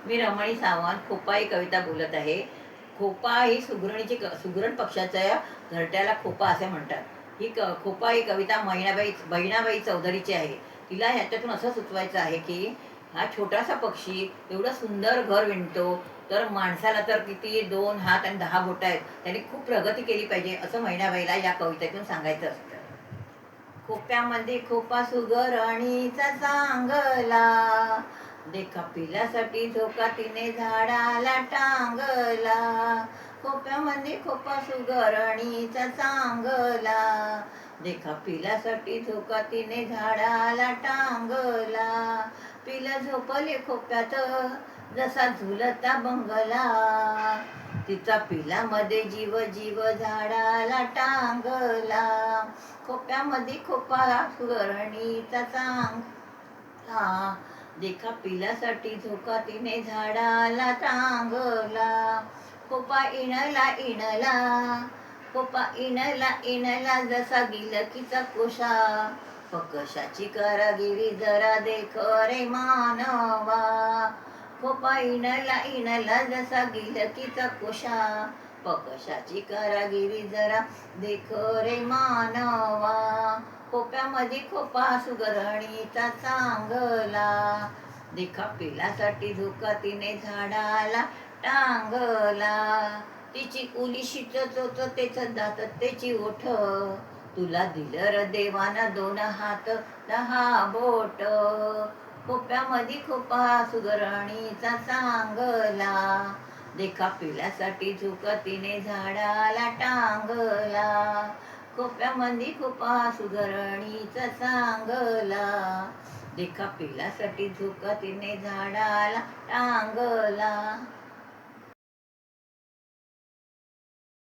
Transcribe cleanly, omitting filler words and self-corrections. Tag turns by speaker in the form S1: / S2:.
S1: मी रमणी सावंत खोपा ही कविता बोलत आहे. खोपा ही सुगरण पक्षाच्या घरट्याला खोपा असे म्हणतात. खोपा ही कविता बहिणाबाई चौधरीची आहे. तिला ह्याच्यातून असं सुचवायचं आहे की हा छोटासा पक्षी एवढं सुंदर घर विणतो, तर माणसाला तर किती 2 हात आणि 10 बोटं आहेत. त्याने खूप प्रगती केली पाहिजे असं बहिणाबाईला या कवितेतून सांगायचं असतं. खोप्यामध्ये खोपा सुगरणीचा चांगला, देखा पिल्यासाठी झोका तिने झाडाला टांगला. खोप्यामध्ये खोपा सुगरणीचा चांगला, देखा पिल्यासाठी झोका तिने झाडाला टांगला. पिलं झोपले खोप्यात जसा झुलता बंगला, तिचा पिलामध्ये जीव जीव झाडाला टांगला. खोप्यामध्ये खोपा सुगरणीचा चांगला, देखा पिल्यासाठी झोका तिने झाडाला टांगला. खोपा इणला इणला, खोपा इणला इणला जसा गिलकीचा कोशा, पकशाची कारागिरी जरा देख रे मानवा. खोपा इणला इणला जसा गिलकीचा कोशा, पकशाची कारागिरी जरा देख रे मानवा. खोप्यामध्ये खोपा सुगरणीचा चांगला, देखा पिलासाठी झोका तिने झाडाला टांगला. तिची उलीशी चोच तेच दात त्याची ओठ, तुला दिलं र देवानं 2 हात 10 बोट. खोप्यामध्ये खोपा सुगरणीचा चांगला, देखा पिल्यासाठी झोका तिने झाडाला टांगला. खोप्यामध्ये खोपा सुगरणीचा चांगला, देखा पिल्यासाठी झोका तिने झाडाला टांगला.